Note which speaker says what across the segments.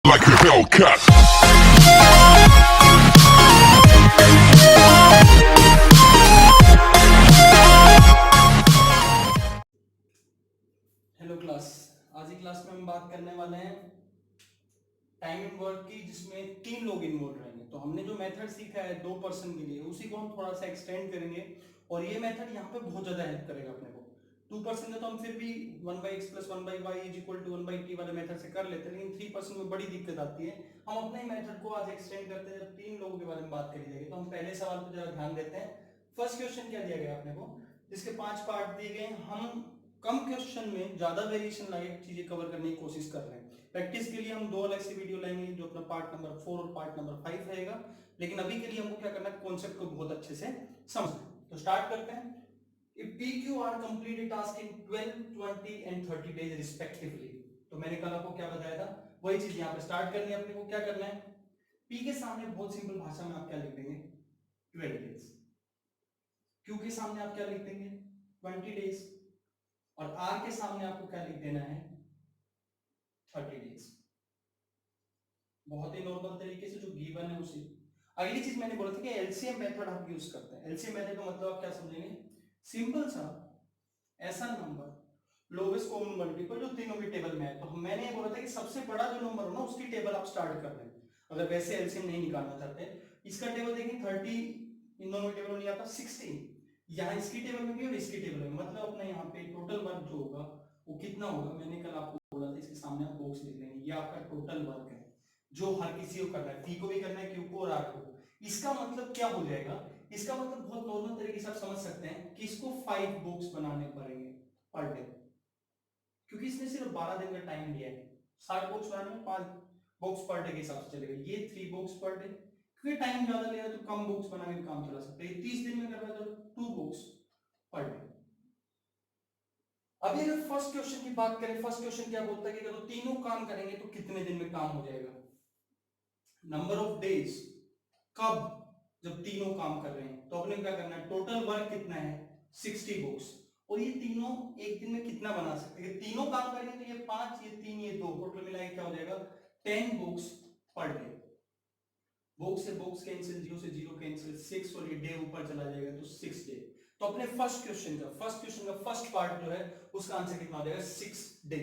Speaker 1: like a Hellcat.
Speaker 2: Hello class. आज की class में हम बात करने वाले हैं टाइम एंड वर्क की, जिसमें 3 लोग इन्वॉल्व रहेंगे। तो हमने जो मेथड सीखा है 2 पर्सन के लिए, उसी को हम थोड़ा सा एक्सटेंड करेंगे और ये मेथड यहाँ पे बहुत ज्यादा हेल्प करेगा अपने को। 2 पर्सन का तो हम फिर भी 1/x + 1/y = 1/t वाले मेथड से कर लेते हैं, लेकिन 3 पर्सन में बड़ी दिक्कत आती है। हम अपने ही मेथड को आज एक्सटेंड करते हैं जब 3 लोगों के बारे में बात करी जाएगी। तो हम पहले सवाल पर जरा ध्यान देते हैं। फर्स्ट क्वेश्चन क्या दिया गया अपने को, जिसके 5 पार्ट दिए गए। हम कम क्वेश्चन में ज्यादा वेरिएशन लाके चीजें कवर करने की कोशिश कर रहे हैं। प्रैक्टिस के लिए हम 2 अलग से वीडियो लेंगे, जो अपना पार्ट नंबर 4 और पार्ट नंबर 5 रहेगा। लेकिन अभी के लिए हमको क्या करना है, कॉन्सेप्ट को बहुत अच्छे से समझना है। तो स्टार्ट करते हैं। If PQR complete a task in 12, 20 and 30 days respectively, तो मैंने कल आपको क्या बताया था, वही चीज यहाँ पे स्टार्ट करनी है। अपने को क्या करना है, P के सामने बहुत सिंपल भाषा में आप क्या लिख देंगे, 12 days। Q के सामने आप क्या लिख देंगे, 20 days। और R के सामने आपको क्या लिख देना है, 30 days। बहुत ही नॉर्मल तरीके से जो गिवन है उसी। अगली चीज मैंने बोला था कि एलसीएम मेथड हम यूज करते हैं। एलसीएम मेथड का मतलब आप क्या समझेंगे, सिंपल सा ऐसा नंबर, लोवेस्ट कॉमन मल्टीपल जो तीनों की टेबल में है। तो मैंने ये बोला था कि सबसे बड़ा जो नंबर हो ना, उसकी टेबल आप स्टार्ट कर लें। अगर वैसे एलसीएम नहीं निकालना चाहते, इसका टेबल देखें 30, इन दोनों की टेबल में आता 16, यहाँ इसकी टेबल में भी और इसकी टेबल में, मतलब अपना यहाँ पे टोटल वर्क जो होगा वो कितना होगा। मैंने कल आपको बोला था, इसके सामने आप बॉक्स लिख लेंगे, ये आपका टोटल वर्क है जो हर किसी को करना है, पी को भी करना है, क्यू को और आर को। इसका मतलब क्या हो जाएगा, इसका मतलब बहुत नॉर्मल तरीके से आप समझ सकते हैं कि इसको 5 बॉक्स बनाने पड़ेंगे पर डे, क्योंकि इसने सिर्फ 12 दिन का टाइम लिया है। 60 बॉक्स बनाने में 5 बॉक्स पर डे के हिसाब से चलेगा। ये 3 बॉक्स पर डे, क्योंकि टाइम ज्यादा ले रहा है तो कम बॉक्स बना के काम चला सकते हैं। 30 दिन में कर रहा है तो 2 बॉक्स पर डे। अभी अगर फर्स्ट क्वेश्चन की बात करें, फर्स्ट क्वेश्चन क्या बोलता है कि अगर तीनों काम करेंगे तो कितने दिन में काम हो जाएगा। नंबर ऑफ डेज, कब, जब तीनों काम कर रहे हैं। तो अपने क्या करना है, टोटल वर्क कितना है 60 बुक्स, और ये तीनों एक दिन में कितना बना सकते हैं। तीनों काम करेंगे तो ये 5, ये 3, ये 2, टोटल मिला के क्या हो जाएगा 10 बुक्स पर डे। बुक्स से बुक्स कैंसिल, 0 से 0 कैंसिल, 6 और ये डे ऊपर चला जाएगा तो 6 डे। तो अपने फर्स्ट क्वेश्चन का फर्स्ट पार्ट जो है उसका आंसर कितना हो जाएगा 6 डे।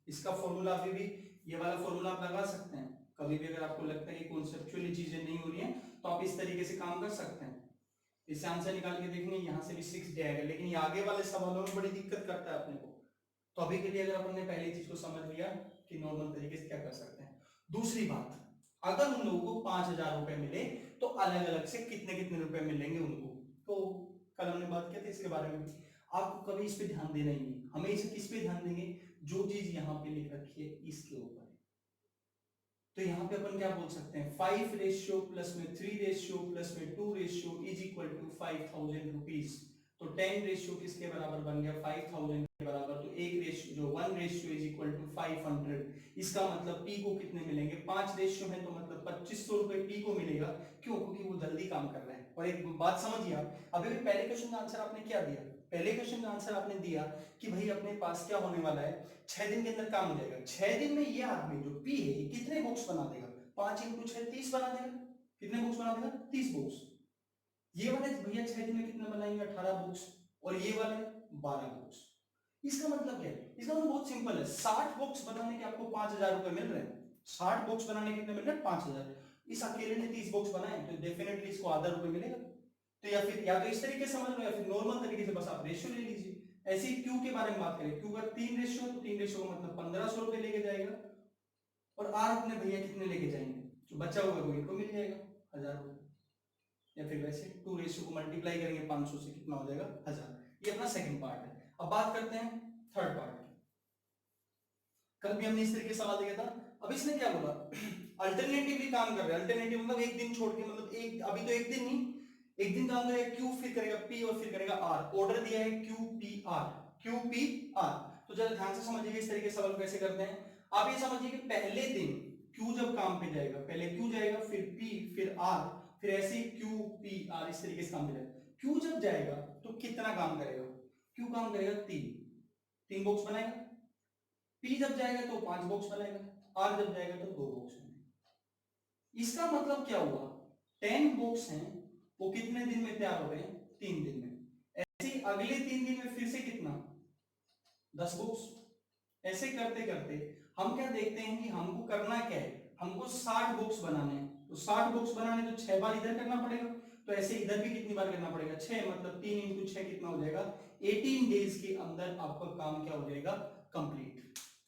Speaker 2: इसका फॉर्मूला अभी भी, ये वाला फॉर्मूला आप लगा सकते हैं। कभी भी अगर आपको लगता है कि कॉन्सेप्चुअली चीजें नहीं हो रही हैं तो आप इस तरीके से काम कर सकते हैं। इससे आंसर निकाल के देखेंगे, यहां से भी 6 डे आएगा, लेकिन ये आगे वाले सवालों में बड़ी दिक्कत करता है अपने को। तो अभी के लिए अगर अपन ने पहली चीज को समझ लिया कि नॉर्मल तरीके से क्या कर सकते हैं। दूसरी बात, अगर उन लोगों को 5,000 रुपए मिले तो अलग अलग से कितने कितने रुपए मिलेंगे उनको। तो कल हमने बात की थी इसके बारे में। आपको कभी इस पे ध्यान देना ही नहीं, हमेशा किस पे ध्यान देंगे, जो चीज यहाँ पे लिख रखी है इसके ऊपर। तो यहाँ पे अपन क्या बोल सकते हैं, 5 रेशियो प्लस में 3 रेशियो प्लस में 2 ratio is equal to 5,000 rupees. तो 10 रेशियो किसके बराबर बन गया, 5,000 के बराबर। तो एक रेशियो जो 1 रेशियो इज इक्वल टू 500। इसका मतलब पी को कितने मिलेंगे, 5 रेशियो है तो मतलब 2500 रुपए पी को मिलेगा। क्यों, क्योंकि वो जल्दी काम कर रहा है। और एक बात समझिए आप, अभी भी पहले क्वेश्चन का आंसर आपने क्या दिया, पहले क्वेश्चन का आंसर आपने दिया कि भाई अपने पास क्या होने वाला है, 6 दिन के अंदर काम हो जाएगा। 6 दिन में ये आदमी जो पी है कितने बुक्स बना देगा, 5 × 6 30 बना देगा। कितने बुक्स बना देगा, 30 बुक्स। ये वाले भैया 6 दिन में कितने बनाएंगे, 18 बुक्स। और ये वाले 12 बुक्स। इसका मतलब क्या है, इसका मतलब बहुत सिंपल है। 60 बुक्स बनाने के आपको 5,000 रुपए मिल रहे हैं। 60 बुक्स बनाने के कितने मिल रहे हैं, 5,000। इस अकेले ने 30 बुक्स बनाए तो डेफिनेटली इसको आधा रुपए मिलेगा। तो या फिर या तो इस तरीके से समझ लो, या फिर नॉर्मल तरीके से बस आप रेशियो ले लीजिए। ऐसे ही क्यू के बारे में बात करें, क्यू का 3 रेशियो तो 3 रेशियो का मतलब 1500 रुपए लेके जाएगा। और आर अपने भैया कितने लेके जाएंगे, जो बचा हुआ वो इनको मिल जाएगा 1,000 रुपए। या फिर वैसे 2 रेशियो को मल्टीप्लाई करेंगे 500 से, कितना हो जाएगा 1,000। ये अपना सेकंड पार्ट है। अब बात करते हैं थर्ड पार्ट की। कल भी हमने इस तरीके सवाल दिया था। अब इसने क्या बोला, अल्टरनेटिवली काम कर रहे हैं। अल्टरनेटिव मतलब एक दिन छोड़ के, मतलब एक, अभी तो एक दिन नहीं, एक दिन काम करेगा क्यू, फिर करेगा पी और फिर करेगा आर। ऑर्डर दिया है Q P R, Q P R. तो जरा ध्यान से समझिए इस तरीके सवाल कैसे करते हैं। आप ये समझिए कि पहले दिन क्यू जब काम पे जाएगा, पहले क्यू जाएगा, फिर पी, फिर आर, फिर ऐसे ही क्यू पी आर, इस तरीके से काम पे जाएगा। क्यू जब जाएगा तो कितना काम करेगा, क्यू काम करेगा 3 बॉक्स बनाएगा। पी जब जाएगा तो 5 बॉक्स बनाएगा, आर जब जाएगा तो 2 बॉक्स बनाएगा। इसका मतलब क्या हुआ, 10 बॉक्स हैं वो कितने दिन में तैयार हो गए, 3 दिन में। ऐसे ही अगले 3 दिन में फिर से कितना, 10 बॉक्स। ऐसे करते करते हम क्या देखते हैं कि हमको करना क्या है, हमको 60 बॉक्स बनाने हैं। तो 60 बॉक्स बनाने तो 6 बार इधर करना पड़ेगा, तो ऐसे इधर भी कितनी बार करना पड़ेगा, 6, मतलब 3 इंटू 6 कितना हो जाएगा, 18 डेज के अंदर आपका काम क्या हो जाएगा, कंप्लीट।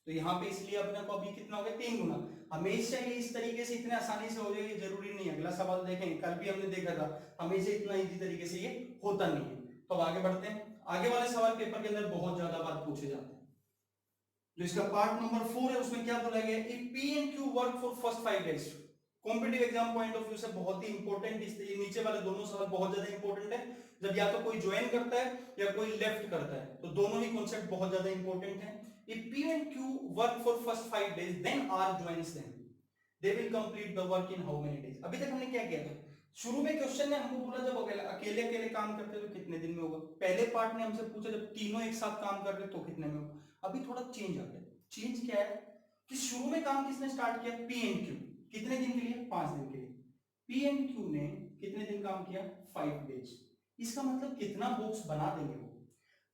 Speaker 2: तो यहाँ पे इसलिए अपने को अभी कितना हो गया, 3 गुना। हमेशा ये इस तरीके से इतने आसानी से हो जाएगी जरूरी नहीं है। अगला सवाल देखें, कल भी हमने देखा था, हमेशा इतना इजी तरीके से ये होता नहीं है। तो अब आगे बढ़ते हैं। आगे वाले सवाल पेपर के अंदर बहुत ज्यादा बार पूछे जाते हैं। जो इसका पार्ट नंबर 4 है उसमें क्या बोला गया, if P and Q work for first 5 days. Competitive exam point of view से बहुत ही इंपॉर्टेंट, इसलिए नीचे वाले दोनों सवाल बहुत ज्यादा इंपॉर्टेंट है। जब या तो कोई ज्वाइन करता है या कोई लेफ्ट करता है, तो दोनों ही कॉन्सेप्ट बहुत ज्यादा इंपॉर्टेंट है। If P and Q work for first 5 days then R joins them, they will complete the work in how many days. अभी तक हमने क्या किया था, शुरू में क्वेश्चन ने हमको बोला जब अकेले अकेले काम करते तो कितने दिन में होगा। पहले पार्ट ने हमसे पूछा जब तीनों एक साथ काम कर रहे तो कितने में होगा। अभी थोड़ा चेंज आ गया। चेंज क्या है कि शुरू में काम किसने स्टार्ट किया, पी एंड क्यू, कितने दिन के लिए, 5 दिन के लिए। पी एंड क्यू ने कितने दिन काम किया, 5 डेज। इसका मतलब कितना बॉक्स बना देंगे वो,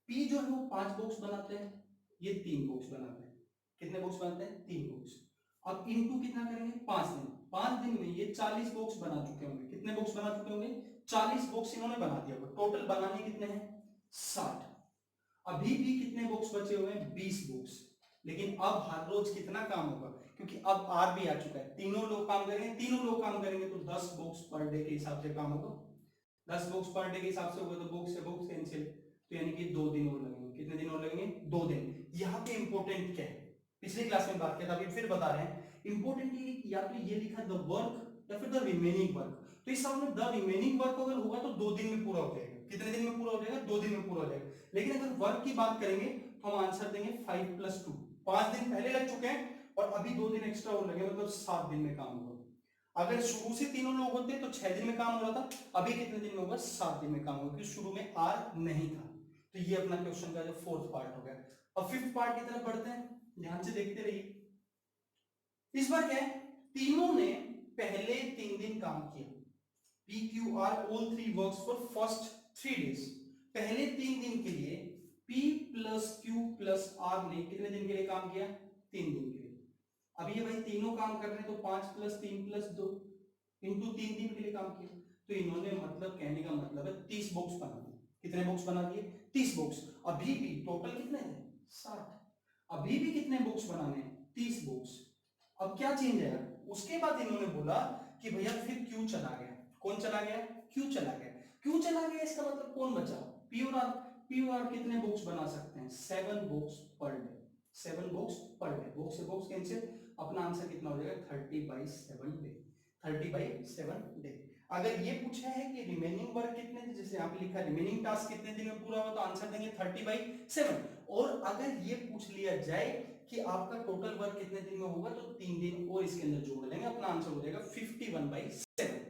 Speaker 2: पी जो है वो 5 बॉक्स बनाते हैं, ये 3 बॉक्स बनाते हैं। कितने बॉक्स बनाते हैं, 3 बॉक्स। अब इनटू कितना करेंगे, 5 दिन। 5 दिन में ये 40 बॉक्स बना चुके होंगे। कितने बॉक्स बना चुके होंगे, 40 बॉक्स इन्होंने बना दिया होगा। टोटल बनाने कितने हैं, 60। अभी भी कितने बॉक्स बचे हुए हैं, 20 बॉक्स। लेकिन अब हर रोज कितना काम होगा, क्योंकि अब आर भी आ चुका है, तीनों लोग काम करेंगे, तीनों लोग काम करेंगे तो 10 बॉक्स पर डे के हिसाब से काम होगा। 10 बॉक्स पर डे के हिसाब से होगा तो बॉक्स से बॉक्स कैंसिल, तो यानी कि 2 दिन और लगेंगे। कितने दिन और लगेंगे, 2 दिन। यहाँ पे इंपॉर्टेंट क्या है, पिछली क्लास में बात किया था, अभी फिर बता रहे हैं। इंपॉर्टेंट ये या तो ये लिखा द वर्क या फिर द रिमेनिंग वर्क। तो इस सवाल में द रिमेनिंग वर्क अगर होगा तो 2 दिन में पूरा हो जाएगा। कितने दिन में पूरा हो जाएगा, 2 दिन में पूरा हो जाएगा। लेकिन अगर वर्क की बात करेंगे तो हम आंसर देंगे 5 + 2। 5 दिन पहले लग चुके हैं और अभी 2 दिन एक्स्ट्रा और लगे, मतलब 7 दिन में काम होगा। अगर शुरू से तीनों लोग होते तो 6 दिन में काम हो रहा था, अभी कितने दिन में होगा, 7 दिन में काम होगा, क्योंकि शुरू में आर नहीं था। तो ये अपना क्वेश्चन का जो 4th पार्ट हो गया। अब 5th पार्ट की तरफ बढ़ते हैं, ध्यान से देखते रहिए। इस बार क्या है, तीनों ने पहले 3 दिन काम किया। P Q R all 3 works for first 3 days. पहले 3 दिन के लिए P + Q + R ने कितने दिन के लिए काम किया, 3 दिन के लिए। अब ये भाई तीनों काम कर रहे हैं तो 5 + 3 + 2 इंटू 3 दिन के लिए काम किया। तो इन्होंने मतलब कहने का मतलब है 30 बॉक्स बना दिए। कितने बॉक्स बना दिए, 30 बॉक्स। अभी भी टोटल कितने हैं, 60। अभी भी कितने बॉक्स बनाने हैं, 30 बॉक्स। अब क्या चेंज है, उसके बाद इन्होंने बोला कि भैया फिर क्यू चला गया। कौन चला गया, क्यू चला गया। क्यू चला गया इसका मतलब कौन बचा, पी और आर। पी और आर कितने बॉक्स बना सकते हैं, 7 box per day. 7 box per day, box से बॉक्स कैंसिल, अपना आंसर कितना हो जाएगा, 30/7 डे। 30/7 डे। अगर ये पूछा है कि रिमेनिंग वर्क कितने थे, जैसे यहाँ पे लिखा रिमेनिंग टास्क कितने दिन में पूरा हुआ, तो आंसर देंगे 30/7। और अगर ये पूछ लिया जाए कि आपका टोटल वर्क कितने दिन में होगा, तो 3 दिन और इसके अंदर जोड़ लेंगे, अपना आंसर हो जाएगा 51/7।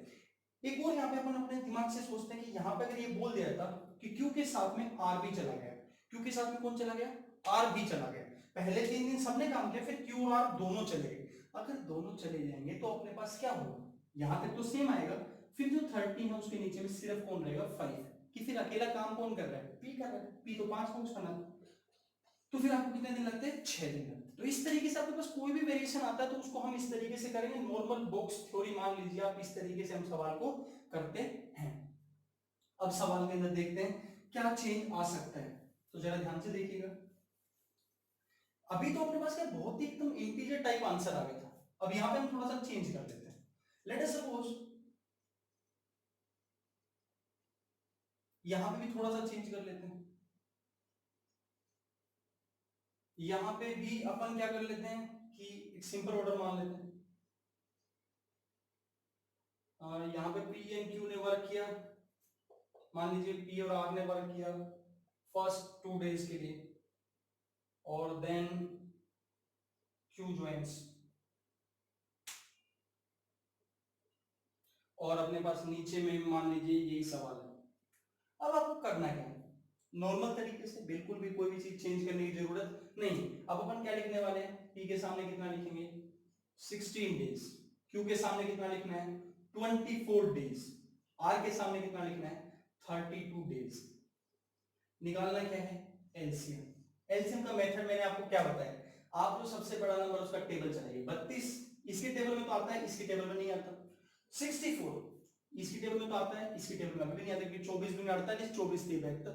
Speaker 2: एक और यहाँ पे अपन अपने दिमाग से सोचते हैं कि यहाँ पे अगर ये बोल दिया था कि क्यू के साथ में आर भी चला गया, क्यू के साथ में कौन चला गया, आर भी चला गया। पहले 3 दिन सबने काम किया, फिर क्यू और आर दोनों चले गए। अगर दोनों चले जाएंगे तो अपने पास क्या होगा, यहाँ तक तो सेम आएगा, फिर जो 30 है उसके नीचे में सिर्फ कौन रहेगा, 5। कि फिर अकेला काम कौन कर रहा है, पी कर रहा है। पी तो 5 बॉक्स बना, तो फिर आपको कितने दिन लगते हैं, 6 दिन लगते हैं। तो इस तरीके से आपके पास कोई भी वेरिएशन आता है तो उसको हम इस तरीके से करेंगे, नॉर्मल बॉक्स थ्योरी मान लीजिए आप, इस तरीके से हम सवाल को करते हैं। अब सवाल के अंदर देखते हैं क्या चेंज आ सकता है, तो जरा ध्यान से देखिएगा। अभी तो अपने पास क्या बहुत ही एकदम इंटीजर टाइप आंसर आ गया था। अब यहां पे हम थोड़ा सा चेंज कर लेते हैं। लेट अस सपोज यहां पे भी थोड़ा सा चेंज कर लेते हैं। यहां पे भी अपन क्या कर लेते हैं कि एक सिंपल ऑर्डर मान लेते हैं। और यहाँ पे पी एंड क्यू ने वर्क किया, मान लीजिए पी और आर ने वर्क किया फर्स्ट 2 डेज के लिए, और देन क्यू ज्वाइंस, और अपने पास नीचे में मान लीजिए यही सवाल है। अब आपको करना क्या है, नॉर्मल तरीके से, बिल्कुल भी कोई भी चीज चेंज करने की जरूरत नहीं। अब अपन क्या लिखने वाले हैं, पी के सामने कितना लिखेंगे, 16 डेज। Q के सामने कितना लिखना है 24 डेज, R के सामने कितना लिखना है 32 डेज। निकालना क्या है एलसीएम। एलसीएम का मेथड मैंने आपको क्या बताया, आप जो सबसे बड़ा नंबर उसका टेबल चलाइए। 32 इसके टेबल में तो आता है, इसके टेबल में नहीं आता। 64 इसकी टेबल में तो आता है, इसकी टेबल में भी नहीं आता, क्योंकि 24 दूनी 48, 24 3 72।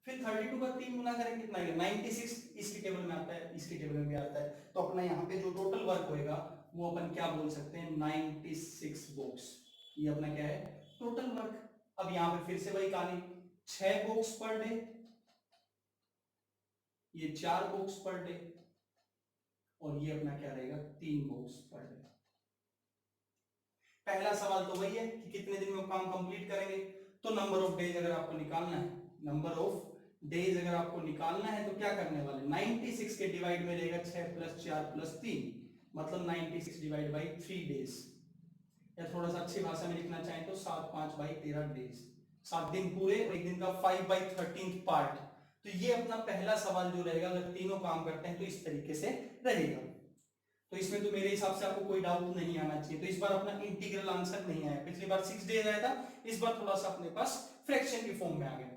Speaker 2: फिर 32 का 3 गुना करेंगे कितना आएगा 96, इसकी टेबल में आता है, इसकी टेबल में भी आता है। तो अपना यहाँ पे जो टोटल वर्क होएगा वो अपन क्या बोल सकते हैं 96 बॉक्स। ये अपना क्या है टोटल वर्क। अब यहाँ पे फिर से वही कहानी, 6 बॉक्स पर डे, ये 4 बॉक्स पर डे, और ये अपना क्या रहेगा 3 बॉक्स पर डे। पहला सवाल तो वही है कि कितने दिन में काम कंप्लीट करेंगे। तो नंबर ऑफ डेज अगर आपको निकालना है, नंबर ऑफ डेज अगर आपको निकालना है तो क्या करने वाले 96 के डिवाइड में रहेगा 6 + 4 + 3, मतलब 96 डिवाइड बाई 3 डेज, या थोड़ा सा अच्छी भाषा में लिखना चाहें तो 7 5 बाई 13 डेज, 7 दिन पूरे, एक दिन का 5/13 पार्ट। तो ये अपना पहला सवाल जो रहेगा, अगर तीनों काम करते हैं तो इस तरीके से रहेगा। तो इसमें तो मेरे हिसाब से आपको कोई डाउट नहीं आना चाहिए। तो इस बार अपना इंटीग्रल आंसर नहीं आया, पिछली बार 6 डेज आया था, इस बार थोड़ा सा अपने पास फ्रैक्शन की फॉर्म में आ गया।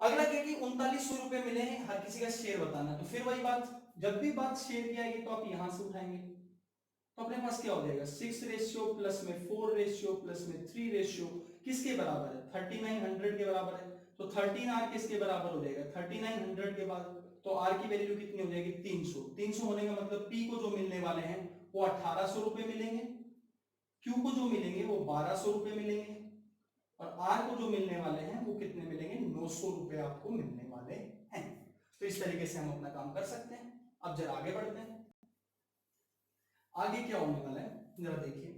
Speaker 2: अगला क्या कि 3900 रुपए मिले हैं, हर किसी का शेयर बताना। तो फिर वही बात, जब भी बात शेयर की आएगी तो आप यहां से उठाएंगे। तो अपने पास क्या हो जाएगा 6 रेशियो प्लस में 4 रेशियो प्लस में 3 रेशियो किसके बराबर है 3900 के बराबर है। तो 13R किसके बराबर हो जाएगा 3900 के बाद, तो R की वैल्यू कितनी हो जाएगी 300। 300 होने का मतलब P को जो मिलने वाले हैं वो 1800 रुपए मिलेंगे, Q को जो मिलेंगे वो 1200 रुपए मिलेंगे, और R को जो मिलने वाले हैं वो कितने मिलेंगे 900 रुपए आपको मिलने वाले हैं। तो इस तरीके से हम अपना काम कर सकते हैं। अब जरा आगे बढ़ते हैं, आगे क्या होने वाला है जरा देखिए।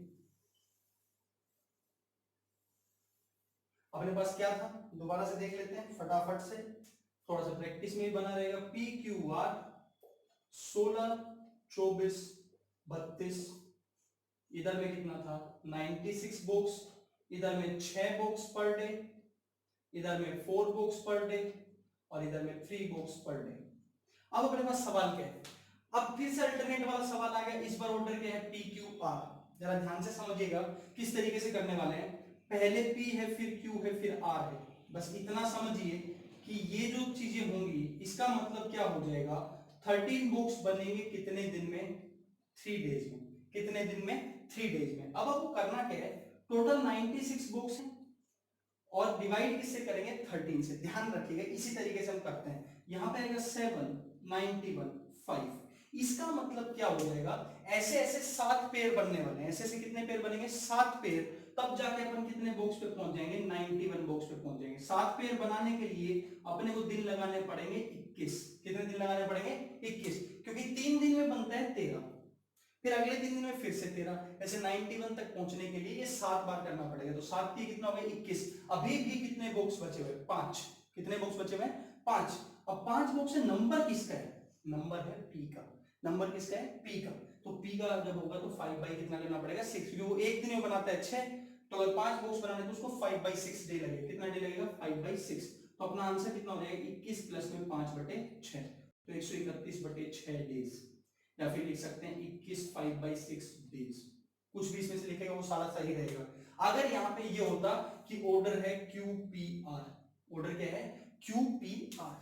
Speaker 2: अपने पास क्या था दोबारा से देख लेते हैं फटाफट से, थोड़ा सा प्रैक्टिस में भी बना रहेगा। PQR 16 24 32, इधर में कितना था 96 बॉक्स, इधर में 6 बॉक्स पर डे, इधर में 4 बॉक्स पर डे, और इधर में 3 बॉक्स पर डे। अब अपने पास सवाल क्या है, अब फिर से अल्टरनेट वाला सवाल आ गया। इस बार ऑर्डर क्या है PQR, जरा ध्यान से समझिएगा किस तरीके से करने वाले हैं। पहले P है, फिर Q है, फिर R है। बस इतना समझिए कि ये जो चीजें होंगी इसका मतलब क्या हो जाएगा 13 बॉक्स बनेंगे कितने दिन में 3 डेज में, कितने दिन में 3 डेज में। अब आपको करना क्या है, टोटल 96 बॉक्स है और डिवाइड किससे करेंगे 13 से। ध्यान रखिएगा इसी तरीके से हम करते हैं। यहां पे आएगा 7 91 5, इसका मतलब क्या हो जाएगा ऐसे ऐसे 7 पेयर बनने वाले हैं। ऐसे ऐसे कितने पेयर बनेंगे 7 पेयर, तब जाके अपन कितने बॉक्स पे पहुंच जाएंगे 91 बॉक्स पे पहुंच जाएंगे। 7 पेयर बनाने के लिए अपने को दिन लगाने पड़ेंगे 21। कितने दिन लगाने पड़ेंगे 21, क्योंकि 3 दिन में बनता है 13, फिर अगले 3 दिन में फिर से 13, ऐसे 91 तक पहुंचने के लिए ये 7 बार करना पड़ेगा। तो 7 की कितना हो गया 21। अभी भी कितने बॉक्स बचे हुए 5, कितने बॉक्स बचे हुए 5। अब 5 बॉक्स है, नंबर किसका है नंबर है P का, नंबर किसका है P का। तो P का जब होगा तो 5 बाई कितना करना पड़ेगा 6, क्योंकि वो एक दिन में बनाता है 6, तो अगर 5 बॉक्स बनाने तो उसको 5/6 डे लगेगा। कितना डे लगेगा 5/6। तो अपना आंसर कितना हो जाएगा 21 प्लस में 5/6, तो 131/6 डेज, या फिर लिख सकते हैं 21 5/6 डेज। कुछ भी इसमें से लिखेगा वो सारा सही रहेगा। अगर यहाँ पे ये होता कि ऑर्डर है QPR, ऑर्डर क्या है QPR,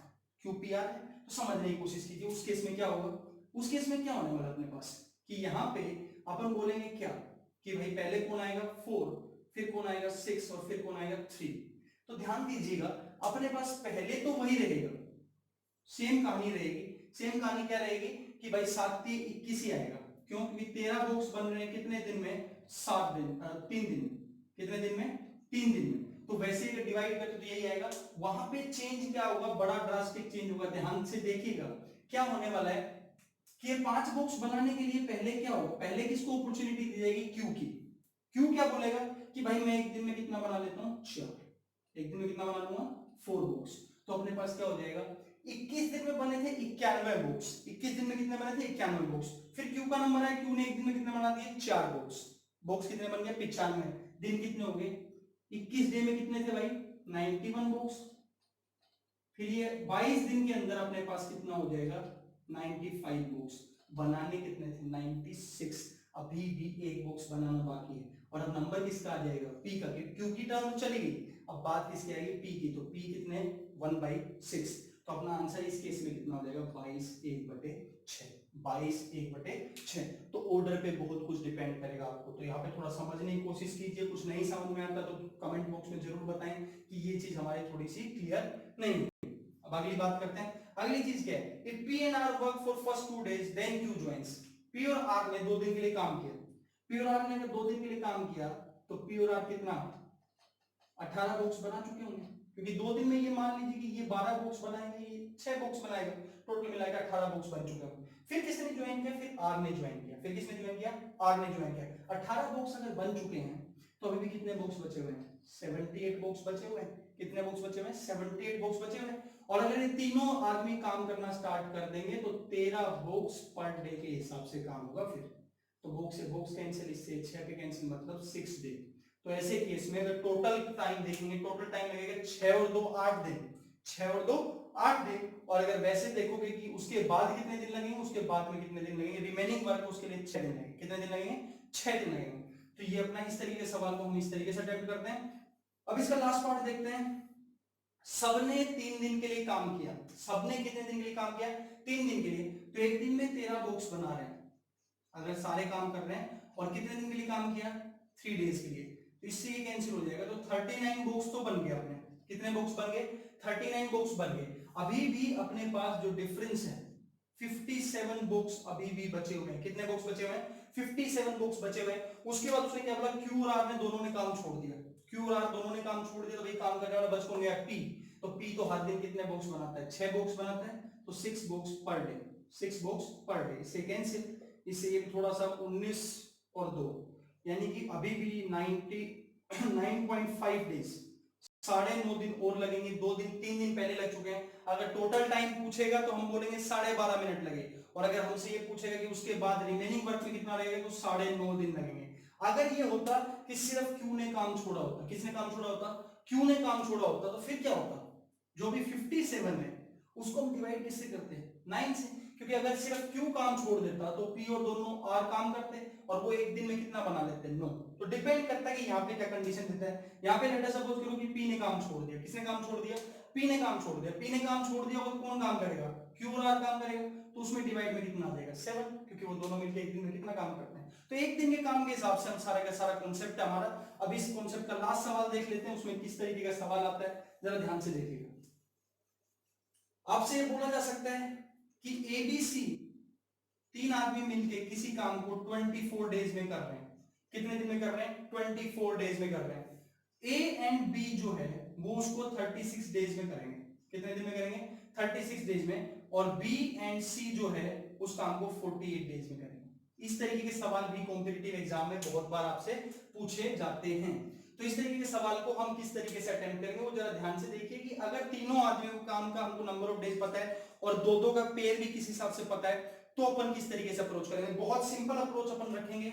Speaker 2: QPR है तो समझने की कोशिश कीजिए उस केस में क्या होगा। उस केस में क्या होने वाला अपने पास कि यहाँ पे अपन बोलेंगे क्या कि भाई पहले कौन आएगा 4, फिर कौन आएगा 6, और फिर कौन आएगा 3। तो ध्यान दीजिएगा अपने पास पहले तो वही रहेगा, सेम कहानी रहेगी। सेम कहानी क्या रहेगी कि भाई 7 3 21 ही आएगा, क्यों क्योंकि 13 बॉक्स बन रहे हैं कितने दिन में 7 दिन 3 दिन में, कितने दिन में 3 दिन में। तो वैसे ही डिवाइड करते तो यही आएगा। वहां पे चेंज क्या होगा बड़ा ड्रास्टिक चेंज होगा, ध्यान से देखिएगा क्या होने वाला है कि ये 5 बॉक्स बनाने के लिए पहले क्या होगा, पहले किसको अपॉर्चुनिटी दी जाएगी Q की। Q क्या बोलेगा कि भाई मैं एक दिन में कितना बना लेता हूं 4, एक दिन में कितना बना लूंगा 4 बॉक्स। तो अपने पास क्या हो जाएगा 21 दिन में बने थे 91 बॉक्स, 21 दिन में कितने बने थे 91 बॉक्स। फिर Q का नंबर है, Q ने एक दिन में कितने बना दिए 4 बॉक्स, बॉक्स कितने बन गए 95, दिन कितने हो गए 21 डे में कितने थे भाई 91 बॉक्स। फिर ये 22 दिन के अंदर अपने पास कितना हो जाएगा 95 बॉक्स, बनाने कितने थे 96। अभी भी एक बॉक्स बनाना बाकी है। और अब नंबर किसका आ जाएगा, पी का, क्यू की टर्म चली गई, अब बात किसकी आएगी, पी की। तो पी कितने, 1/6। तो अपना आंसर इस केस में कितना हो जाएगा, 22/1/6, 22/1/6। तो ऑर्डर पे बहुत कुछ डिपेंड करेगा आपको। तो यहाँ पे थोड़ा समझने की कोशिश कीजिए, कुछ नहीं समझ में आता तो कमेंट बॉक्स में जरूर बताएं कि ये चीज हमारी थोड़ी सी क्लियर नहीं हुई। अब अगली बात करते हैं। अगली चीज क्या है, if P and R work for first 2 days then Q joins. P और आर ने 2 दिन के लिए काम किया, पी और आर ने अगर 2 दिन के लिए काम किया तो पी और आर कितना, 18 बॉक्स बना चुके होंगे, क्योंकि 2 दिन में ये मान लीजिए कि ये 12 बॉक्स बनाएंगे, ये 6 बॉक्स बनाएगा, टोटल मिलाकर 18 बॉक्स बन चुके होंगे। फिर किसने ज्वाइन किया, फिर आर ने ज्वाइन किया, फिर किसने ज्वाइन किया, आर ने ज्वाइन किया। 18 बॉक्स अगर बन चुके हैं तो अभी भी कितने बॉक्स बचे हुए हैं, 78 बॉक्स बचे हुए हैं। कितने बॉक्स बचे हुए हैं, 78 बॉक्स बचे हुए हैं। और अगर ये तीनों आदमी काम करना स्टार्ट कर देंगे तो 13 बॉक्स पर डे के हिसाब से काम होगा। फिर तो बॉक्स से बॉक्स कैंसिल, इससे 6 पे कैंसिल, मतलब 6 डे। तो ऐसे केस में अगर टोटल टाइम देखेंगे, टोटल टाइम लगेगा 6 और 2 8 दिन, 6 और 2 8 दिन। और अगर वैसे देखोगे कि उसके बाद कितने दिन लगेंगे, उसके बाद में कितने दिन लगेंगे, रिमेनिंग वर्क उसके लिए 6 दिन लगेंगे। कितने दिन लगेंगे, 6 दिन लगेंगे। तो ये अपना इस तरीके के सवाल को हम इस तरीके से अटेम्प्ट करते हैं। अब इसका लास्ट पार्ट देखते हैं। सबने 3 दिन के लिए काम किया, सबने कितने दिन के लिए काम किया, 3 दिन के लिए। तो एक दिन में 13 बॉक्स बना रहे हैं अगर सारे काम कर रहे हैं। और कितने दिन के लिए काम किया, 3 डेज के लिए। तो इससे ये कैंसिल हो जाएगा। तो 39 बॉक्स तो बन गया अपने, कितने बॉक्स बन गए, 39 बॉक्स बन गए। अभी भी अपने पास जो डिफरेंस है 57 बॉक्स अभी भी बचे हुए हैं। कितने बॉक्स बचे हुए हैं, 57 बॉक्स बचे हुए हैं। उसके बाद उसने क्या बोला, क्यू और आर ने दोनों ने काम छोड़ दिया, क्यू और आर दोनों ने काम छोड़ दिया। तो भाई काम करने वाला बच कौन गया, पी। तो पी तो हर दिन कितने बॉक्स बनाता है, 6 बॉक्स बनाता है। तो 6 box per day, 6 box per day, इससे कैंसिल। इससे ये थोड़ा सा 19 और 2 यानी कि अभी भी 99.5 डेज, 9.5 दिन और लगेंगे। 2 दिन 3 दिन पहले लग चुके हैं। अगर टोटल टाइम पूछेगा तो हम बोलेंगे 12.5 मिनट लगे। और अगर हमसे ये पूछेगा कि उसके बाद रिमेनिंग वर्क में कितना लगेगा तो 9.5 दिन लगेंगे। अगर ये होता कि सिर्फ क्यू ने काम छोड़ा होता, किसने काम छोड़ा होता, क्यू ने काम छोड़ा होता, तो फिर क्या होता, जो भी 57 है उसको हम डिवाइड किससे करते हैं, 9 से। क्योंकि अगर सिर्फ क्यू काम छोड़ देता तो पी और दोनों आर काम करते और वो एक दिन में कितना बना लेते हैं, 9। तो डिपेंड करता है कि यहाँ पे क्या कंडीशन देता है। यहाँ पे लेट अस सपोज करो कि पी ने काम छोड़ दिया, किसने काम छोड़ दिया, पी ने काम छोड़ दिया। पी ने काम छोड़ दिया और कौन काम करेगा, क्यू और आर काम करेगा। तो उसमें डिवाइड में कितना आ जाएगा, 7, क्योंकि वो दोनों मिलकर एक दिन में कितना काम करते हैं। तो एक दिन के काम के हिसाब से हम सारा का सारा कॉन्सेप्ट है हमारा। अब इस कॉन्सेप्ट का लास्ट सवाल देख लेते हैं, उसमें किस तरीके का सवाल आता है, जरा ध्यान से देखिएगा। आपसे ये बोला जा सकता है कि एबीसी 3 आदमी मिलके किसी काम को 24 डेज में कर रहे हैं। कितने दिन में कर रहे हैं, 24 डेज में कर रहे हैं। ए एंड बी जो है वो उसको 36 डेज में करेंगे। कितने दिन में करेंगे, 36 डेज में। और बी एंड सी जो है उस काम को 48 डेज में करेंगे। इस तरीके के सवाल भी कॉम्पिटिटिव एग्जाम में बहुत बार आपसे पूछे जाते हैं। तो इस तरीके के सवाल को हम किस तरीके से अटेम्प्ट करेंगे वो जरा ध्यान से देखिए कि अगर तीनों आदमियों को काम का हमको नंबर ऑफ डेज पता है और दो दो का पेयर भी किस हिसाब से पता है तो अपन किस तरीके से अप्रोच करेंगे। बहुत सिंपल अप्रोच अपन रखेंगे।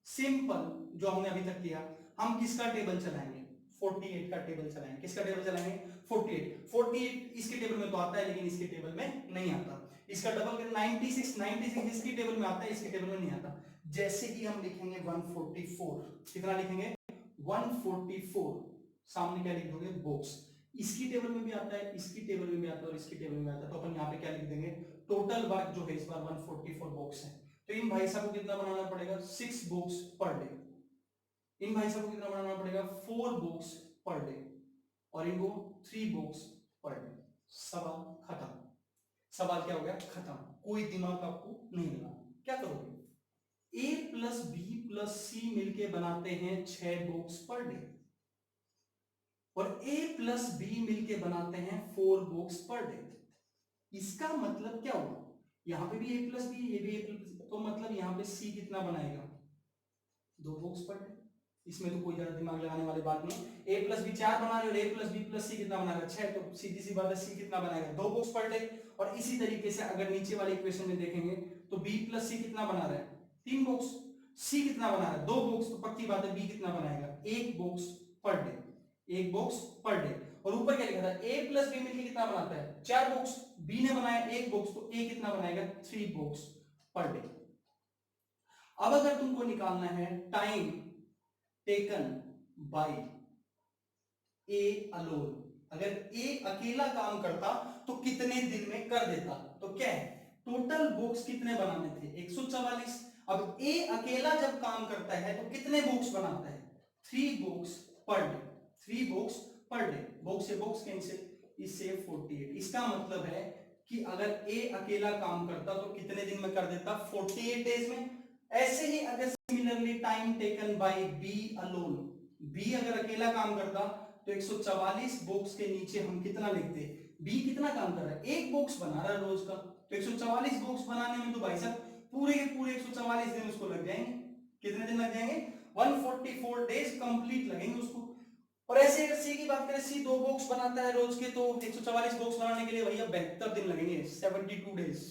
Speaker 2: सिंपल जो हमने अभी तक किया, हम किसका टेबल चलाएंगे, 48 का टेबल चलाएंगे। किसका टेबल चलाएंगे, 48 इसके टेबल में तो आता है लेकिन इसके टेबल में नहीं आता। इसका डबल 96 इसके टेबल में आता है, इसके टेबल में नहीं आता। जैसे ही हम लिखेंगे 144, कितना लिखेंगे 144, सामने क्या लिख दोगे बॉक्स। इसकी टेबल में भी आता है, इसकी टेबल में भी आता है और इसकी टेबल में आता है। तो अपन यहाँ पे क्या लिख देंगे, टोटल वर्क जो है इस बार 144 बॉक्स है। तो इन भाई साहब को कितना बनाना पड़ेगा, 6 बॉक्स पर डे। इन भाई साहब को कितना बनाना पड़ेगा, 4 बॉक्स पर डे। और इनको 3 बॉक्स पर डे। सवाल खत्म। सवाल क्या हो गया, खत्म। कोई दिमाग आपको नहीं लगा। क्या करोगे, ए प्लस बी प्लस सी मिलके बनाते हैं 6 बॉक्स पर डे और ए प्लस बी मिलके बनाते हैं 4 बॉक्स पर डे। इसका मतलब क्या हुआ, यहां पे भी ए प्लस बी, ये भी ए प्लस, तो मतलब यहां पे सी कितना बनाएगा, 2 बॉक्स पर डे। इसमें तो कोई ज्यादा दिमाग लगाने वाली बात नहीं। ए प्लस बी 4 बना रहे और ए प्लस बी प्लस सी कितना बनाएगा 6, तो सीधी सी बात है सी कितना बनाएगा 2 बॉक्स पर डे। और इसी तरीके से अगर नीचे वाले इक्वेशन में देखेंगे तो बी प्लस सी कितना बना रहा है 3 बॉक्स, सी कितना बना रहा है 2 बॉक्स, तो पक्की बात है बी कितना बनाएगा 1 box per day, 1 box per day. और ऊपर क्या लिखा था, ए प्लस बी मिलकर कितना बनाता है 4 बॉक्स, बी ने बनाया 1 बॉक्स, तो ए कितना बनाएगा 3 बॉक्स पर डे। अब अगर तुमको निकालना है time taken bye A alone, अगर ए अकेला काम करता तो कितने दिन में कर देता, तो क्या है टोटल बुक्स कितने बनाने थे 144। अब ए अकेला जब काम करता है तो कितने बुक्स बनाता है 3 books per day, 3 books per day, books से बुक्स कैंसिल, इससे 48। इसका मतलब है कि अगर ए अकेला काम करता तो कितने दिन में कर देता 48 डेज में। ऐसे ही अगर similarly time taken by B alone, B अगर अकेला काम करता तो 144 बुक्स के नीचे हम कितना लिखते, बी कितना काम कर रहा है 1 बुक्स बना रहा है रोज का, तो 144 बुक्स बनाने में तो भाई साहब पूरे के पूरे 144 दिन उसको लग जाएंगे। कितने दिन लग जाएंगे 144 डेज कंप्लीट लगेंगे उसको। और ऐसे अगर सी की बात करें, सी 2 बुक्स बनाता है रोज के, तो 144 बुक्स बनाने के लिए भैया 72 दिन लगेंगे, 72 डेज,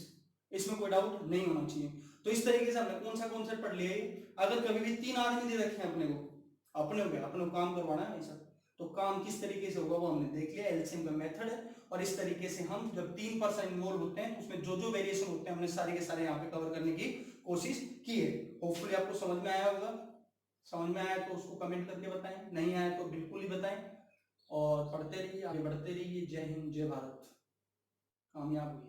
Speaker 2: इसमें कोई डाउट नहीं होना चाहिए। तो इस तरीके से हमने कौन सा कॉन्सेप्ट पढ़ लिया है। अगर कभी भी 3 आदमी दे रखे हैं अपने को काम करवाना है ऐसा, तो काम किस तरीके से होगा वो हमने देख लिया, एलसीएम का मेथड है। और इस तरीके से हम जब 3 पर्सन इन्वॉल्व होते हैं तो उसमें जो जो वेरिएशन होते हैं हमने सारे के सारे यहाँ पे कवर करने की कोशिश की है। होपफुली आपको समझ में आया होगा, समझ में आया तो उसको कमेंट करके बताएं, नहीं आया तो बिल्कुल ही बताएं। और पढ़ते रहिए, आगे बढ़ते रहिए। जय हिंद, जय भारत, कामयाब हुई।